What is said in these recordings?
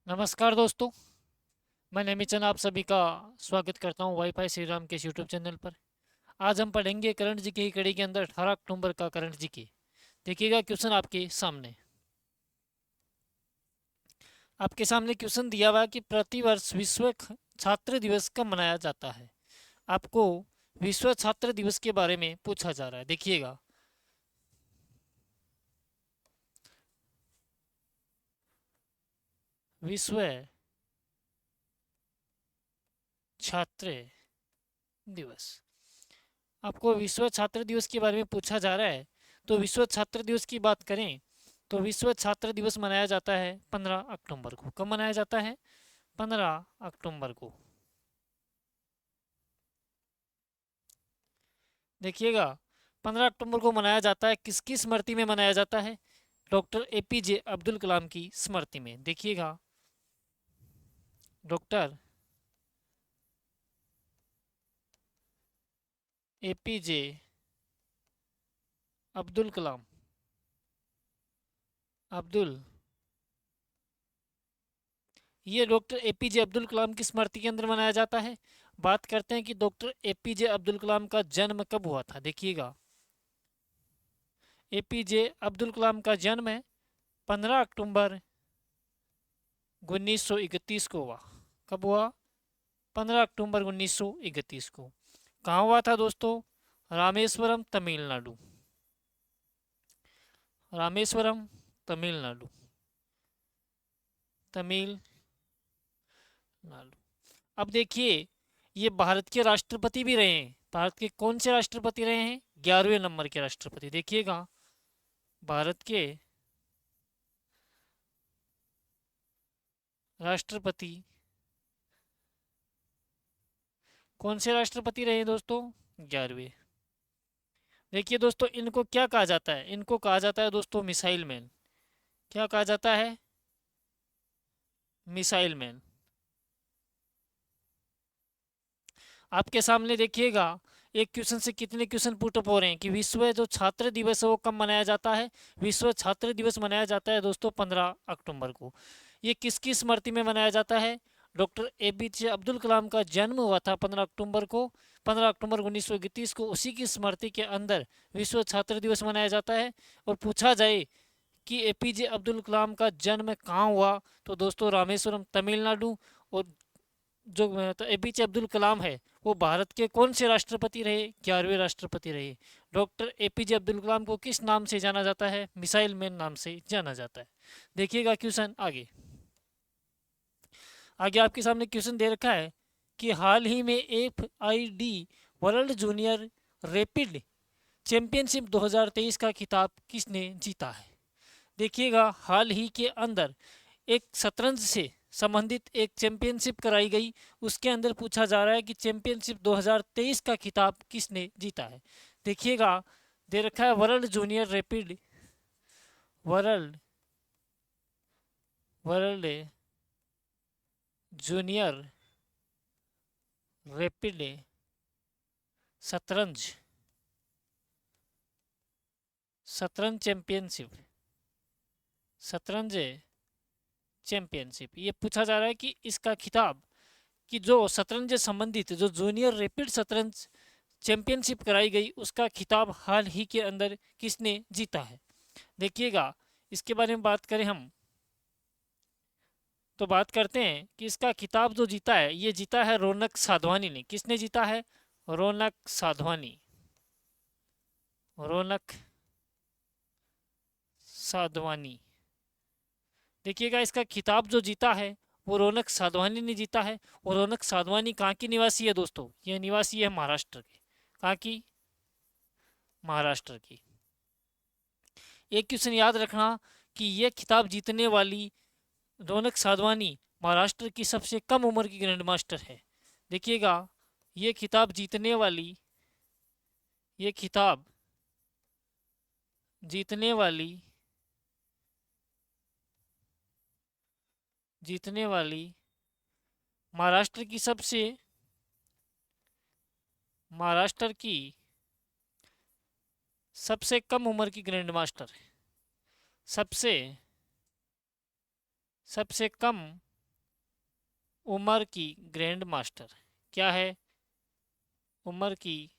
नमस्कार दोस्तों। मैं नेमीचंद आप सभी का स्वागत करता हूं वाईफाई श्री राम के यूट्यूब चैनल पर। आज हम पढ़ेंगे करंट जीके की कड़ी के अंदर 18 अक्टूबर का करंट जीके। देखिएगा क्वेश्चन आपके सामने। आपके सामने क्वेश्चन दिया हुआ है कि प्रतिवर्ष छात्र दिवस कब मनाया जाता है। आपको विश्व छात्र दिवस के बारे में पूछा जा रहा है। देखिएगा, विश्व छात्र दिवस। आपको विश्व छात्र दिवस के बारे में पूछा जा रहा है। तो विश्व छात्र दिवस की बात करें तो विश्व छात्र दिवस मनाया जाता है 15 अक्टूबर को। कब मनाया जाता है? 15 अक्टूबर को। देखिएगा, 15 अक्टूबर को मनाया जाता है। किसकी स्मृति में मनाया जाता है? डॉक्टर एपीजे अब्दुल कलाम की स्मृति में। देखिएगा, डॉक्टर एपीजे अब्दुल कलाम अब्दुल ये डॉक्टर एपीजे अब्दुल कलाम की स्मृति के अंदर मनाया जाता है। बात करते हैं कि डॉक्टर एपीजे अब्दुल कलाम का जन्म कब हुआ था। देखिएगा, एपीजे अब्दुल कलाम का जन्म है 15 अक्टूबर 1931 को हुआ। कब हुआ? 15 अक्टूबर 1931 को। कहाँ हुआ था दोस्तों? रामेश्वरम, तमिलनाडु। रामेश्वरम, तमिलनाडु। तमिलनाडु। अब देखिए, ये भारत के राष्ट्रपति भी रहे हैं। भारत के कौन से राष्ट्रपति रहे हैं? 11वें नंबर के राष्ट्रपति। देखिएगा, भारत के राष्ट्रपति कौन से राष्ट्रपति रहे हैं दोस्तों? 11वें। देखिए दोस्तों, इनको क्या कहा जाता है? इनको कहा जाता है दोस्तों मिसाइल मैन। क्या कहा जाता है? Missile man. आपके सामने देखिएगा, एक क्वेश्चन से कितने क्वेश्चन पुट अप हो रहे हैं कि विश्व जो छात्र दिवस है वो कब मनाया जाता है। विश्व छात्र दिवस मनाया जाता है दोस्तों 15 अक्टूबर को। ये किसकी स्मृति में मनाया जाता है? डॉक्टर एपीजे अब्दुल कलाम का जन्म हुआ था 15 अक्टूबर को। 15 अक्टूबर 1931 को। उसी की स्मृति के अंदर विश्व छात्र दिवस मनाया जाता है। और पूछा जाए कि एपीजे अब्दुल कलाम का जन्म कहाँ हुआ, तो दोस्तों रामेश्वरम, तमिलनाडु। और जो तो एपीजे अब्दुल कलाम है, वो भारत के कौन से राष्ट्रपति रहे? 11वें राष्ट्रपति रहे। डॉक्टर एपीजे अब्दुल कलाम को किस नाम से जाना जाता है? मिसाइल मैन नाम से जाना जाता है। देखिएगा क्वेश्चन आगे। आगे आपके सामने क्वेश्चन दे रखा है कि हाल ही में एफआईडी वर्ल्ड जूनियर रैपिड चैंपियनशिप 2023 का खिताब किसने जीता है? देखिएगा, हाल ही के अंदर एक शतरंज से संबंधित एक चैंपियनशिप कराई गई। उसके अंदर पूछा जा रहा है कि चैंपियनशिप 2023 का खिताब किसने जीता है। देखिएगा, दे रखा है वर्ल्ड वर्ल्ड जूनियर रैपिड शतरंज शतरंज चैंपियनशिप शतरंज चैंपियनशिप। ये पूछा जा रहा है कि इसका खिताब कि जो शतरंज से संबंधित जो जूनियर रैपिड शतरंज चैंपियनशिप कराई गई, उसका खिताब हाल ही के अंदर किसने जीता है। देखिएगा, इसके बारे में बात करें हम तो बात करते हैं कि इसका खिताब जो जीता है, ये जीता है रौनक साधवानी ने। किसने जीता है? रौनक साधवानी। रौनक साधवानी। देखिएगा, इसका खिताब जो जीता है वो रौनक साधवानी ने जीता है। और रौनक साधवानी कहाँ की निवासी है दोस्तों? यह निवासी है महाराष्ट्र के। कहाँ की? महाराष्ट्र की। एक क्वेश्चन याद रखना कि यह खिताब जीतने वाली रौनक साधवानी महाराष्ट्र की सबसे कम उम्र की ग्रैंड मास्टर है। देखिएगा, ये खिताब जीतने वाली ये खिताब जीतने वाली जीतने वाली महाराष्ट्र की सबसे महाराष्ट्र की सबसे कम उम्र की ग्रैंड मास्टर है। सबसे सबसे कम उमर की ग्रैंड मास्टर क्या है? उमर की,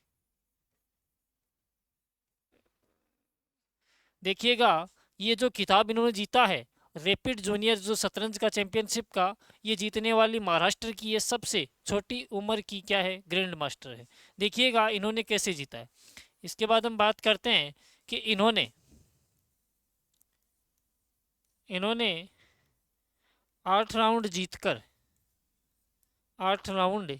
देखिएगा, ये जो खिताब इन्होंने जीता है रैपिड जूनियर जो शतरंज का चैंपियनशिप का, ये जीतने वाली महाराष्ट्र की ये सबसे छोटी उम्र की क्या है, ग्रैंड मास्टर है। देखिएगा इन्होंने कैसे जीता है। इसके बाद हम बात करते हैं कि इन्होंने इन्होंने 8 राउंड जीतकर 8 राउंड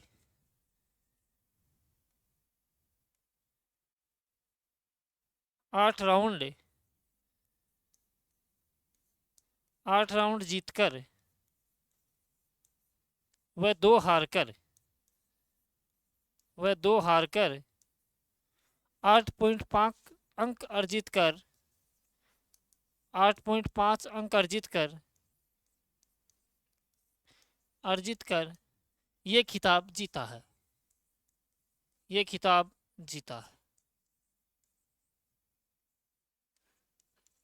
8 राउंड 8 राउंड जीतकर वह दो हारकर वह दो हारकर 8.5 अंक अर्जित कर 8.5 अंक अर्जित कर ये खिताब जीता है। ये खिताब जीता है।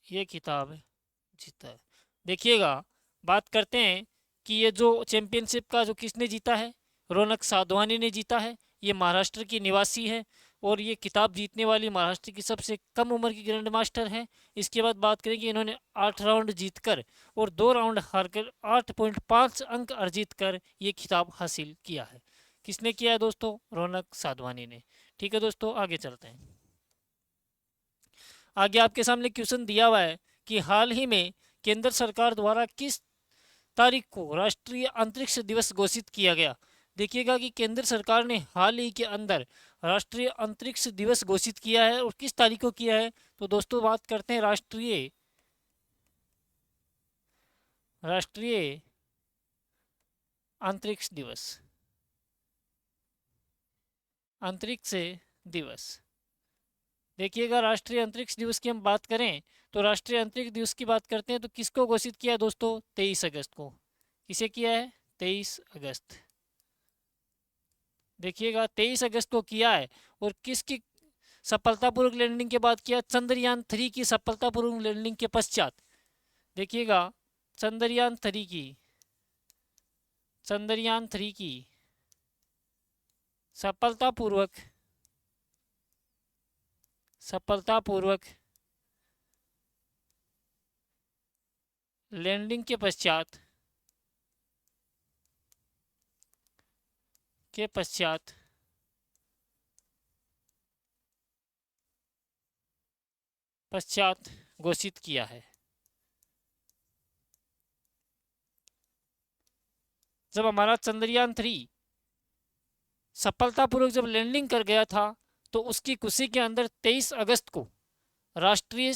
ये खिताब जीता है। देखिएगा, बात करते हैं कि ये जो चैंपियनशिप का जो किसने जीता है, रौनक साधवानी ने जीता है। ये महाराष्ट्र की निवासी है और ये खिताब जीतने वाली महाराष्ट्र की सबसे कम उम्र की ग्रैंड मास्टर है। इसके बाद बात करें कि इन्होंने 8 राउंड जीतकर और 2 राउंड हारकर 8.5 अंक अर्जित कर ये खिताब हासिल किया है। किसने किया है दोस्तों? रौनक साधवानी ने। ठीक है दोस्तों, आगे चलते हैं। आगे आपके सामने क्वेश्चन दिया हुआ है कि हाल ही में केंद्र सरकार द्वारा किस तारीख को राष्ट्रीय अंतरिक्ष दिवस घोषित किया गया? देखिएगा कि केंद्र सरकार ने हाल ही के अंदर राष्ट्रीय अंतरिक्ष दिवस घोषित किया है और किस तारीख को किया है। तो दोस्तों बात करते हैं राष्ट्रीय अंतरिक्ष दिवस। अंतरिक्ष दिवस, देखिएगा राष्ट्रीय अंतरिक्ष दिवस की हम बात करें तो राष्ट्रीय अंतरिक्ष दिवस की बात करते हैं तो किसको घोषित किया है दोस्तों? 23 अगस्त को। किसे किया है? 23 अगस्त। देखिएगा 23 अगस्त को किया है। और किसकी सफलतापूर्वक लैंडिंग के बाद किया? चंद्रयान 3 की सफलतापूर्वक लैंडिंग के पश्चात। देखिएगा चंद्रयान 3 की सफलतापूर्वक लैंडिंग के पश्चात घोषित किया है। जब हमारा चंद्रयान 3 सफलतापूर्वक जब लैंडिंग कर गया था तो उसकी खुशी के अंदर 23 अगस्त को राष्ट्रीय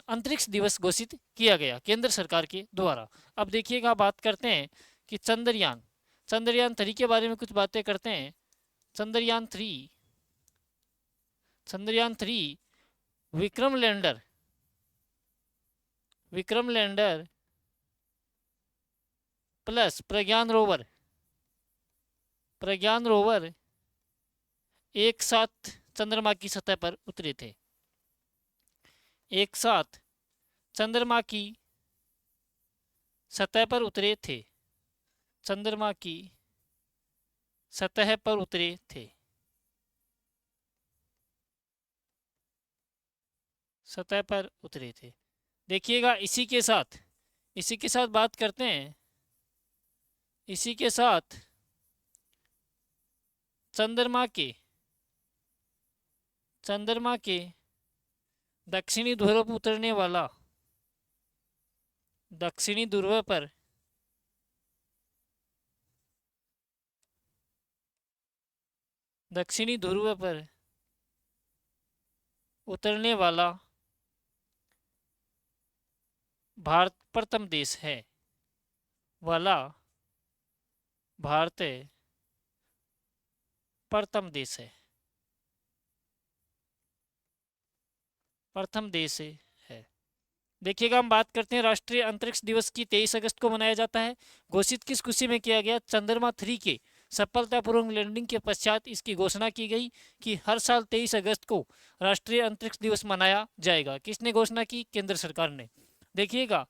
अंतरिक्ष दिवस घोषित किया गया केंद्र सरकार के द्वारा। अब देखिएगा, बात करते हैं कि चंद्रयान 3 के बारे में कुछ बातें करते हैं। चंद्रयान 3 विक्रम लैंडर प्लस प्रज्ञान रोवर एक साथ चंद्रमा की सतह पर उतरे थे। एक साथ चंद्रमा की सतह पर उतरे थे। चंद्रमा की सतह पर उतरे थे। सतह पर उतरे थे। देखिएगा इसी के साथ बात करते हैं। इसी के साथ चंद्रमा के दक्षिणी ध्रुव पर उतरने वाला दक्षिणी ध्रुव पर उतरने वाला भारत प्रथम देश है। भारत प्रथम देश है। देखिएगा, हम बात करते हैं राष्ट्रीय अंतरिक्ष दिवस की 23 अगस्त को मनाया जाता है। घोषित किस खुशी में किया गया? चंद्रमा 3 के सफलतापूर्वक लैंडिंग के पश्चात इसकी घोषणा की गई कि हर साल 23 अगस्त को राष्ट्रीय अंतरिक्ष दिवस मनाया जाएगा। किसने घोषणा की? केंद्र सरकार ने। देखिएगा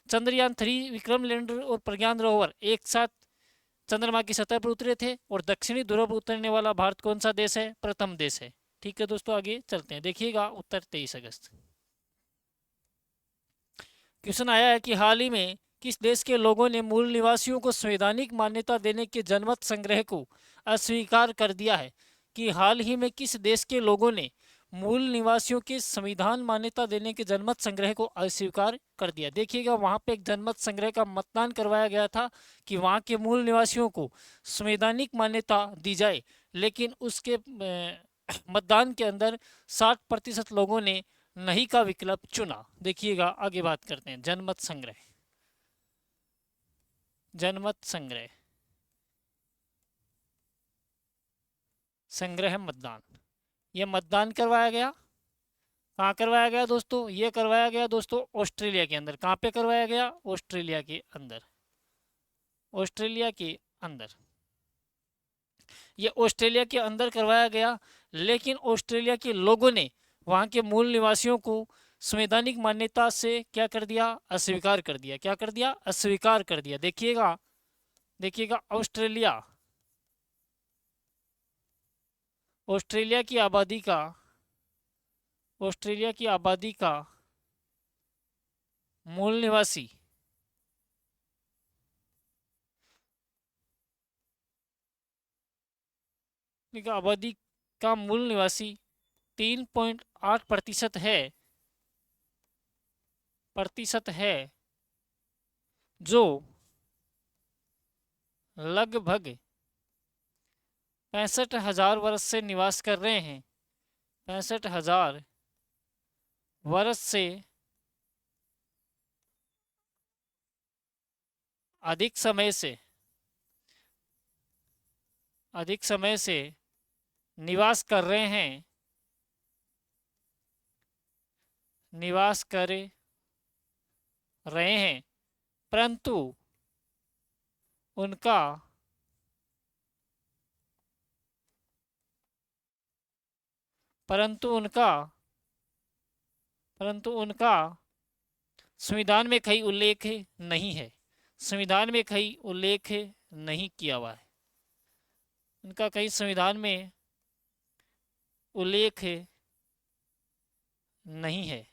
चंद्रयान 3 विक्रम लैंडर और प्रज्ञान रोवर एक साथ चंद्रमा की सतह पर उतरे थे। और दक्षिणी ध्रुव पर उतरने वाला भारत कौन सा देश है? प्रथम देश है। ठीक है दोस्तों, आगे चलते हैं। देखिएगा उत्तर 23 अगस्त। क्वेश्चन आया है कि हाल ही में किस देश के लोगों ने मूल निवासियों को संवैधानिक मान्यता देने के जनमत संग्रह को अस्वीकार कर दिया है? कि हाल ही में किस देश के लोगों ने मूल निवासियों के संविधान मान्यता देने के जनमत संग्रह को अस्वीकार कर दिया? देखिएगा, वहां पे एक जनमत संग्रह का मतदान करवाया गया था कि वहां के मूल निवासियों को संवैधानिक मान्यता दी जाए, लेकिन उसके मतदान के अंदर 60% लोगों ने नहीं का विकल्प चुना। देखिएगा, आगे बात करते हैं। जनमत संग्रह, जनमत संग्रह, संग्रह मतदान, यह मतदान करवाया गया। कहाँ करवाया गया दोस्तों? ये करवाया गया दोस्तों ऑस्ट्रेलिया के अंदर। कहाँ पे करवाया गया? ऑस्ट्रेलिया के अंदर, ऑस्ट्रेलिया के अंदर। ये ऑस्ट्रेलिया के अंदर करवाया गया, लेकिन ऑस्ट्रेलिया के लोगों ने वहाँ के मूल निवासियों को संवैधानिक मान्यता से क्या कर दिया? अस्वीकार कर दिया। क्या कर दिया? अस्वीकार कर दिया। देखिएगा, देखिएगा, ऑस्ट्रेलिया, ऑस्ट्रेलिया की आबादी का, ऑस्ट्रेलिया की आबादी का मूल निवासी आबादी का मूल निवासी 3.8% है, जो लगभग 65,000 वर्ष से निवास कर रहे हैं। 65,000 वर्ष से अधिक समय से निवास कर रहे हैं, निवास कर रहे हैं, परंतु उनका संविधान में कहीं उल्लेख नहीं है। संविधान में कहीं उल्लेख नहीं किया हुआ है। उनका कहीं संविधान में उल्लेख नहीं है।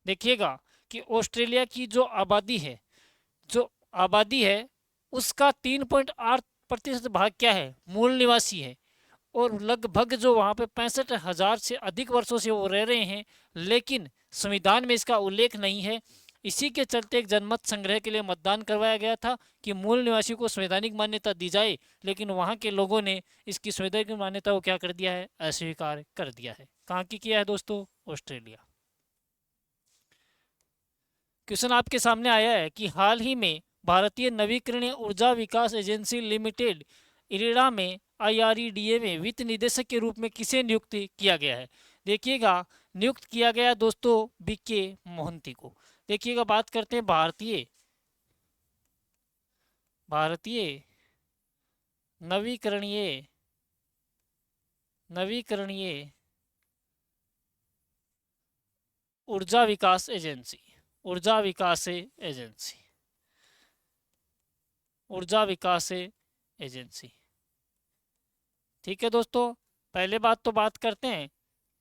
देखिएगा कि ऑस्ट्रेलिया की जो आबादी है उसका 3.8% भाग क्या है? मूल निवासी है। और लगभग जो वहाँ पे 65,000 से अधिक वर्षों से वो रह रहे हैं, लेकिन संविधान में इसका उल्लेख नहीं है। इसी के चलते एक जनमत संग्रह के लिए मतदान करवाया गया था कि मूल निवासी को संवैधानिक मान्यता दी जाए, लेकिन वहाँ के लोगों ने इसकी संवैधानिक मान्यता को क्या कर दिया है? अस्वीकार कर दिया है। कहाँ की किया है दोस्तों? ऑस्ट्रेलिया। क्वेश्चन आपके सामने आया है कि हाल ही में भारतीय नवीकरणीय ऊर्जा विकास एजेंसी लिमिटेड इरेडा में IREDA में वित्त निदेशक के रूप में किसे नियुक्त किया गया है? देखिएगा, नियुक्त किया गया दोस्तों BK मोहंती को। देखिएगा, बात करते हैं भारतीय नवीकरणीय ऊर्जा विकास एजेंसी, ऊर्जा विकास एजेंसी। ठीक है दोस्तों, पहले बात करते हैं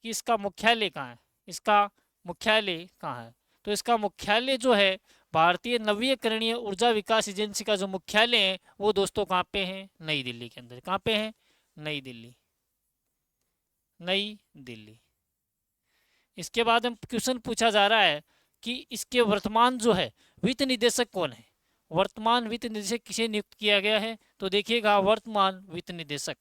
कि इसका मुख्यालय कहाँ है। तो इसका मुख्यालय जो है भारतीय नवीकरणीय ऊर्जा विकास एजेंसी का जो मुख्यालय है वो दोस्तों कहाँ पे है? नई दिल्ली के अंदर। कहाँ पे है? नई दिल्ली। इसके बाद हम क्वेश्चन पूछा जा रहा है कि इसके वर्तमान जो है वित्त निदेशक कौन है? वर्तमान वित्त निदेशक किसे नियुक्त किया गया है? तो देखिएगा, वर्तमान वित्त निदेशक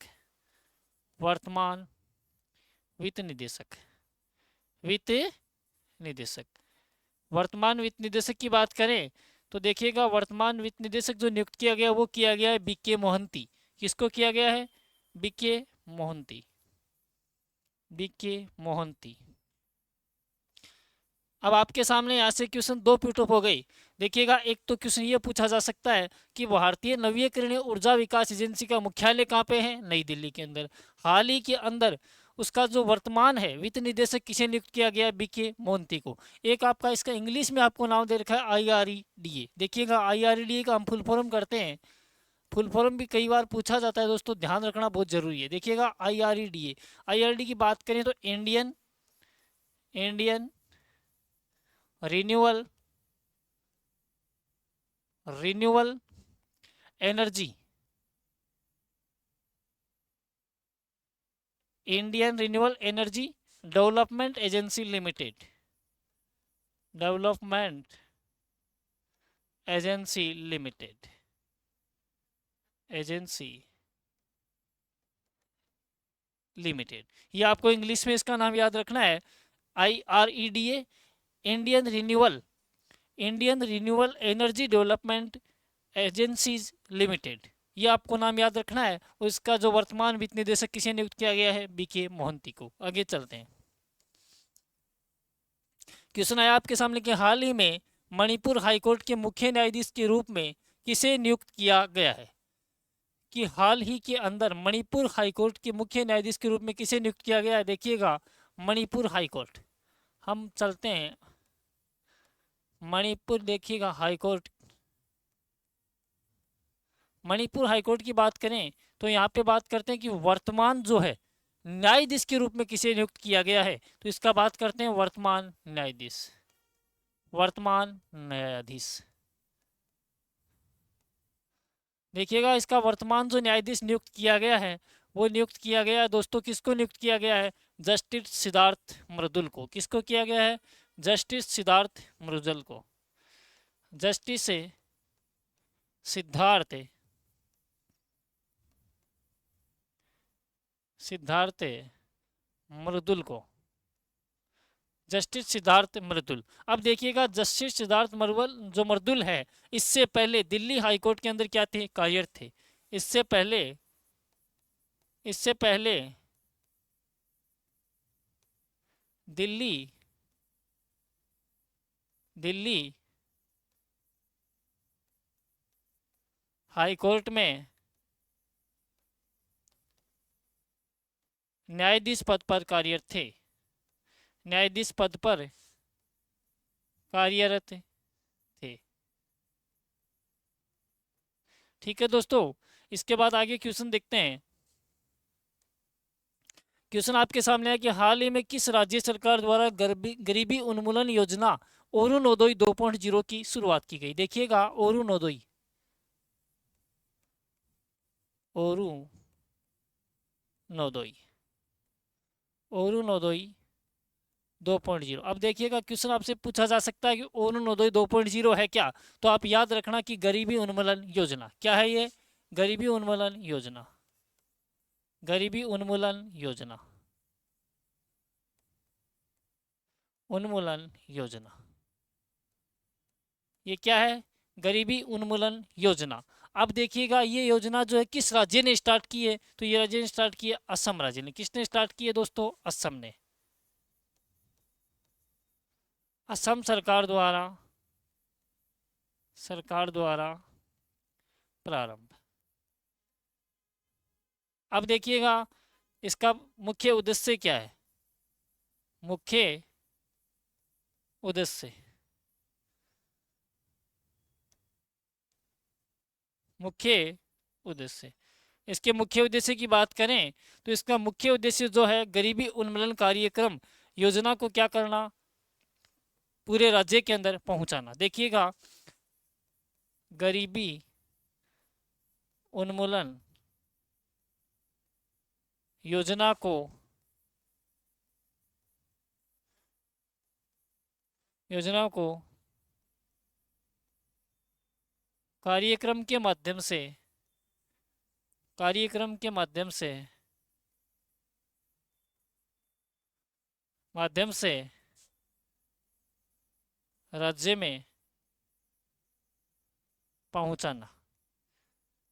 की बात करें तो देखिएगा, वर्तमान वित्त निदेशक जो नियुक्त किया गया वो किया गया है BK मोहंती। किसको किया गया है? BK मोहंती। अब आपके सामने यहाँ से क्वेश्चन 2 पुटअप हो गई। देखिएगा, एक तो क्वेश्चन ये पूछा जा सकता है कि भारतीय नवीकरणीय ऊर्जा विकास एजेंसी का मुख्यालय कहाँ पे है? नई दिल्ली के अंदर। हाल ही के अंदर उसका जो वर्तमान है वित्त निदेशक किसे नियुक्त किया गया है? बीके मोहंती को। एक आपका इसका इंग्लिश में आपको नाम दे रखा है IREDA। देखिएगा IREDA का हम फुल फॉर्म करते हैं, फुल फॉर्म भी कई बार पूछा जाता है दोस्तों, ध्यान रखना बहुत जरूरी है। देखिएगा IREDA, IREDA की बात करें तो Indian Indian renewal renewal energy Indian renewal energy development agency limited, development agency limited, agency limited. ये आपको इंग्लिश में इसका नाम याद रखना है, IREDA, Indian renewal energy development agencies limited. ये आपको नाम याद रखना है। और इसका जो वर्तमान वित्त निदेशक किसे नियुक्त किया गया है? बीके मोहंती को। आगे चलते हैं। क्वेश्चन आया आपके सामने कि हाल ही में मणिपुर हाईकोर्ट के मुख्य न्यायाधीश के रूप में किसे नियुक्त किया गया है? कि हाल ही के अंदर मणिपुर हाईकोर्ट के मुख्य न्यायाधीश के रूप में किसे नियुक्त किया गया है? देखिएगा मणिपुर हाईकोर्ट, हम चलते हैं मणिपुर, देखिएगा हाईकोर्ट, मणिपुर हाईकोर्ट की बात करें तो यहाँ पे बात करते हैं कि वर्तमान जो है न्यायाधीश के रूप में किसे नियुक्त किया गया है? तो इसका बात करते हैं वर्तमान न्यायाधीश, वर्तमान न्यायाधीश। देखिएगा इसका वर्तमान जो न्यायाधीश नियुक्त किया गया है वो नियुक्त किया गया है दोस्तों, किसको नियुक्त किया गया है? जस्टिस सिद्धार्थ मृदुल को। किसको किया गया है? जस्टिस सिद्धार्थ मृदुल को। जस्टिस सिद्धार्थ सिद्धार्थ मृदुल को, जस्टिस सिद्धार्थ मृदुल। अब देखिएगा जस्टिस सिद्धार्थ मृदुल जो मृदुल है, इससे पहले दिल्ली हाईकोर्ट के अंदर क्या थे? कार्यरत थे। इससे पहले दिल्ली दिल्ली हाईकोर्ट में न्यायाधीश पद पर कार्यरत थे, न्यायाधीश पद पर कार्यरत थे। ठीक है दोस्तों, इसके बाद आगे क्वेश्चन देखते हैं। क्वेश्चन आपके सामने है कि हाल ही में किस राज्य सरकार द्वारा गरीबी उन्मूलन योजना अरुणोदय 2.0 की शुरुआत की गई? देखिएगा अरुणोदय, अरुणोदय 2.0। अब देखिएगा क्वेश्चन आपसे पूछा जा सकता है कि अरुणोदय 2.0 है क्या? तो आप याद रखना कि गरीबी उन्मूलन योजना क्या है? ये गरीबी उन्मूलन योजना, गरीबी उन्मूलन योजना, उन्मूलन योजना, ये क्या है? गरीबी उन्मूलन योजना। अब देखिएगा ये योजना जो है किस राज्य ने स्टार्ट की है? तो ये राज्य ने स्टार्ट की है असम राज्य ने। किसने स्टार्ट की है दोस्तों? असम ने। असम सरकार द्वारा प्रारंभ। अब देखिएगा इसका मुख्य उद्देश्य क्या है? मुख्य उद्देश्य, मुख्य उद्देश्य, इसके मुख्य उद्देश्य की बात करें तो इसका मुख्य उद्देश्य जो है गरीबी उन्मूलन कार्यक्रम योजना को क्या करना? पूरे राज्य के अंदर पहुंचाना। देखिएगा गरीबी उन्मूलन योजना को कार्यक्रम के माध्यम से राज्य में पहुंचाना।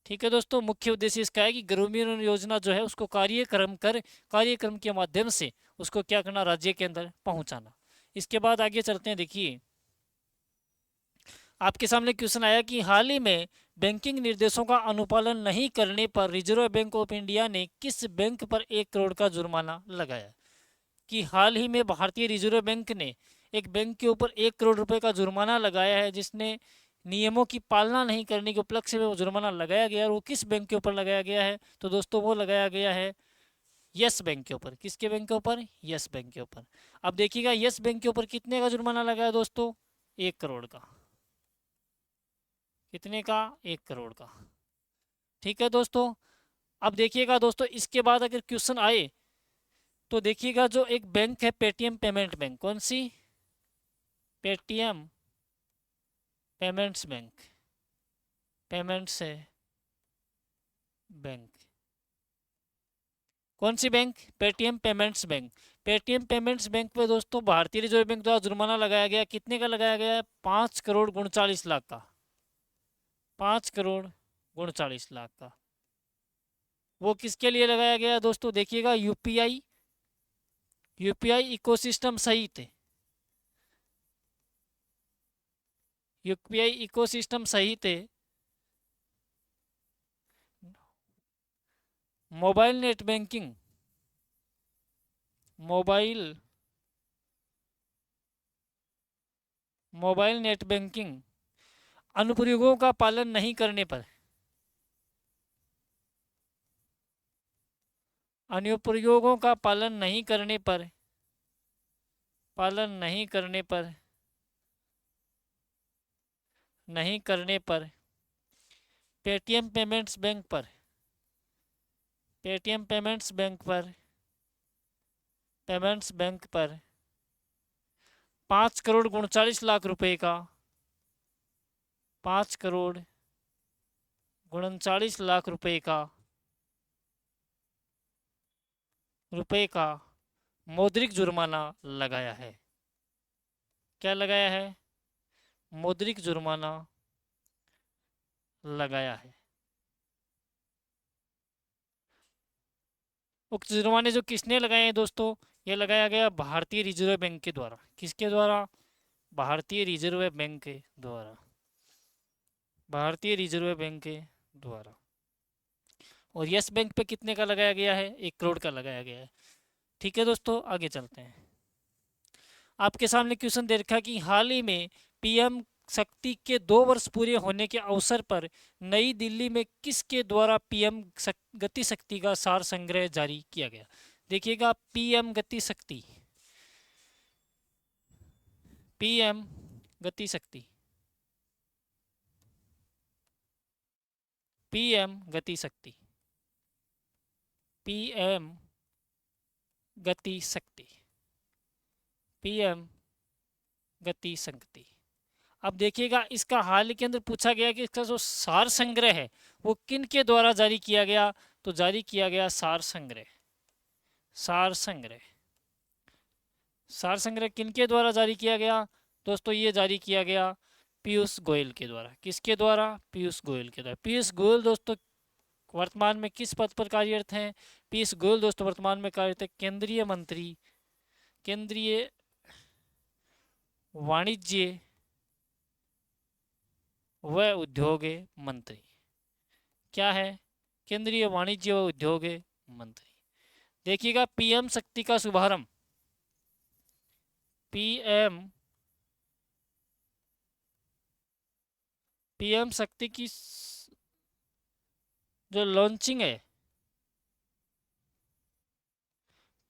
ठीक है दोस्तों, मुख्य उद्देश्य इसका है कि गरीबी उन्मूलन योजना जो है उसको कार्यक्रम के माध्यम से उसको क्या करना? राज्य के अंदर पहुंचाना। इसके बाद आगे चलते हैं। देखिए आपके सामने क्वेश्चन आया कि हाल ही में बैंकिंग निर्देशों का अनुपालन नहीं करने पर रिजर्व बैंक ऑफ इंडिया ने किस बैंक पर 1 करोड़ का जुर्माना लगाया। कि हाल ही में भारतीय रिजर्व बैंक ने एक बैंक के ऊपर 1 करोड़ रुपए का जुर्माना लगाया है, जिसने नियमों की पालना नहीं करने के उपलक्ष्य में वो जुर्माना लगाया गया, और वो किस बैंक के ऊपर लगाया गया है, तो दोस्तों वो लगाया गया है यस बैंक के ऊपर। किसके बैंक के ऊपर? यस बैंक के ऊपर। अब देखिएगा यस बैंक के ऊपर कितने का जुर्माना लगाया दोस्तों? 1 करोड़ का। कितने का? 1 करोड़ का। ठीक है दोस्तों। अब देखिएगा दोस्तों, इसके बाद अगर क्वेश्चन आए तो देखिएगा, जो एक बैंक है पेटीएम पेमेंट बैंक, कौन सी? पेटीएम पेमेंट्स बैंक, पेमेंट्स है बैंक। कौन सी bank? Paytm payments bank. Paytm payments bank पे दोस्तों भारतीय रिजर्व बैंक द्वारा जुर्माना लगाया गया। कितने का लगाया गया है? 5 करोड़ 39 लाख का। 5 करोड़ 39 लाख का। वो किसके लिए लगाया गया दोस्तों? देखिएगा, यूपीआई इकोसिस्टम सहित, यूपीआई इकोसिस्टम सहित mobile net banking, mobile mobile net banking अनुप्रयोगों का पालन नहीं करने पर, अनुप्रयोगों का पालन नहीं करने पर, पालन नहीं करने पर, नहीं करने पर पेटीएम पेमेंट्स बैंक पर, पेटीएम पेमेंट्स बैंक पर, पेमेंट्स बैंक पर 5 करोड़ 39 लाख रुपए का, 5 करोड़ 39 लाख रुपए का, मौद्रिक जुर्माना लगाया है। क्या लगाया है? मौद्रिक जुर्माना लगाया है। उक्त जुर्माने जो किसने लगाए हैं दोस्तों? ये लगाया गया भारतीय रिजर्व बैंक के द्वारा। किसके द्वारा? भारतीय रिजर्व बैंक के द्वारा, भारतीय रिजर्व बैंक के द्वारा। और यस बैंक पे कितने का लगाया गया है? 1 करोड़ का लगाया गया है। ठीक है दोस्तों, आगे चलते हैं। आपके सामने क्वेश्चन दे रखा कि हाल ही में पीएम शक्ति के 2 वर्ष पूरे होने के अवसर पर नई दिल्ली में किसके द्वारा पीएम गति शक्ति का सार संग्रह जारी किया गया? देखिएगा, पीएम गति शक्ति, पीएम गति शक्ति, पीएम गति शक्ति, पीएम गति शक्ति, पीएम गति शक्ति। अब देखिएगा, इसका हाल के अंदर पूछा गया कि इसका जो सार संग्रह है वो किन के द्वारा जारी किया गया? तो जारी किया गया सार संग्रह, सार संग्रह, सार संग्रह किन के द्वारा जारी किया गया दोस्तों? ये जारी किया गया पीयूष गोयल के द्वारा। किसके द्वारा? पीयूष गोयल के द्वारा। पीयूष गोयल दोस्तों वर्तमान में किस पद पर कार्यरत हैं? पीयूष गोयल दोस्तों वर्तमान में कार्यरत है केंद्रीय मंत्री, केंद्रीय वाणिज्य व उद्योग मंत्री। क्या है? केंद्रीय वाणिज्य व उद्योग मंत्री। देखिएगा, पीएम शक्ति का शुभारंभ, पीएम शक्ति की जो लॉन्चिंग है,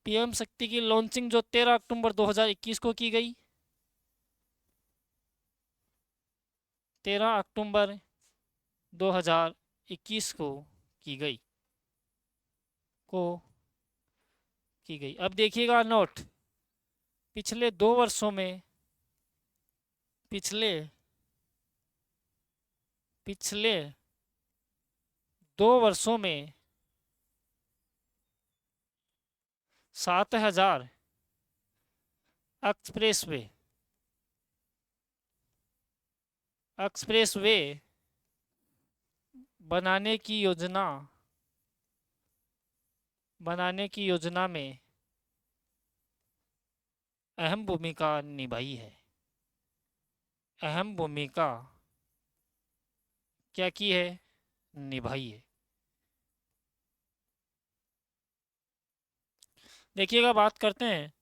पीएम शक्ति की लॉन्चिंग जो 13 अक्टूबर 2021 को की गई, 13 अक्टूबर 2021 को की गई, अब देखिएगा नोट, पिछले 2 वर्षों में, पिछले 2 वर्षों में 7,000 एक्सप्रेसवे बनाने की योजना में अहम भूमिका निभाई है, अहम भूमिका क्या की है? निभाई है। देखिएगा, बात करते हैं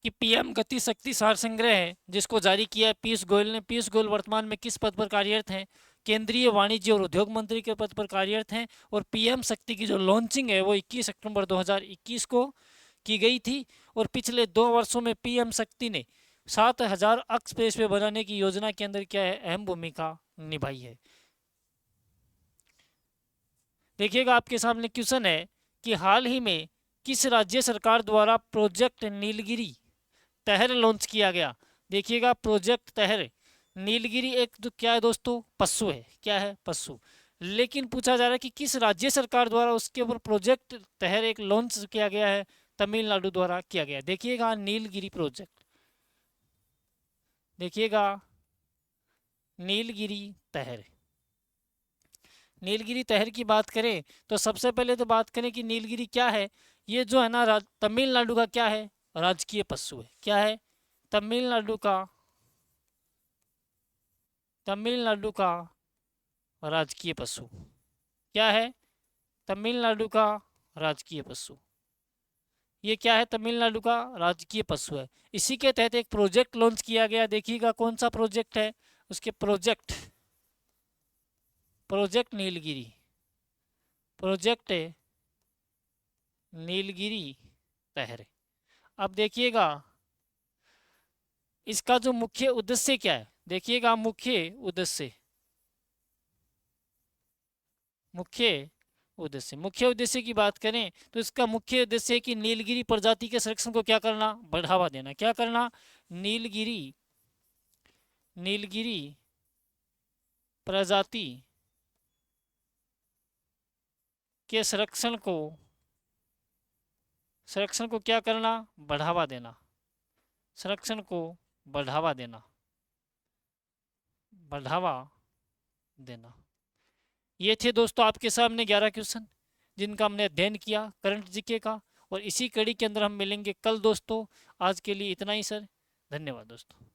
कि पीएम गति शक्ति सार संग्रह है जिसको जारी किया है पीयूष गोयल ने। पीयूष गोयल वर्तमान में किस पद पर कार्यरत हैं? केंद्रीय वाणिज्य और उद्योग मंत्री के पद पर कार्यरत हैं। और पीएम शक्ति की जो लॉन्चिंग है वो 21 अक्टूबर 2021 को की गई थी। और पिछले 2 वर्षों में पीएम शक्ति ने 7,000 एक्सप्रेस वे बनाने की योजना के अंदर क्या है, अहम भूमिका निभाई है। देखिएगा, आपके सामने क्वेश्चन है कि हाल ही में किस राज्य सरकार द्वारा प्रोजेक्ट नीलगिरी तहर लॉन्च किया गया? देखिएगा, प्रोजेक्ट तहर नीलगिरी एक क्या है दोस्तों, पशु है। क्या है? पशु। लेकिन पूछा जा रहा है कि किस राज्य सरकार द्वारा उसके ऊपर प्रोजेक्ट तहर एक लॉन्च किया गया है? तमिलनाडु द्वारा किया गया। देखिएगा, नीलगिरी प्रोजेक्ट। देखिएगा, नीलगिरी तहर। नीलगिरी तहर की बात करें तो सबसे पहले तो बात करें कि नीलगिरी क्या है। ये जो है ना, तमिलनाडु का क्या है, राजकीय पशु है। क्या है? तमिलनाडु का, तमिलनाडु का राजकीय पशु। क्या है? तमिलनाडु का राजकीय पशु। ये क्या है? तमिलनाडु का राजकीय पशु है। इसी के तहत एक प्रोजेक्ट लॉन्च किया गया। देखिएगा कौन सा प्रोजेक्ट है, उसके project, project Nilgiri, project Nilgiri तहर। अब देखिएगा इसका जो मुख्य उद्देश्य क्या है। देखिएगा, मुख्य उद्देश्य, मुख्य उद्देश्य की बात करें तो इसका मुख्य उद्देश्य है कि नीलगिरी प्रजाति के संरक्षण को क्या करना, बढ़ावा देना। क्या करना? नीलगिरी, नीलगिरी प्रजाति के संरक्षण को क्या करना, बढ़ावा देना। संरक्षण को बढ़ावा देना, बढ़ावा देना। ये थे दोस्तों आपके सामने 11 क्वेश्चन जिनका हमने अध्ययन किया करंट जीके का। और इसी कड़ी के अंदर हम मिलेंगे कल दोस्तों। आज के लिए इतना ही सर, धन्यवाद दोस्तों।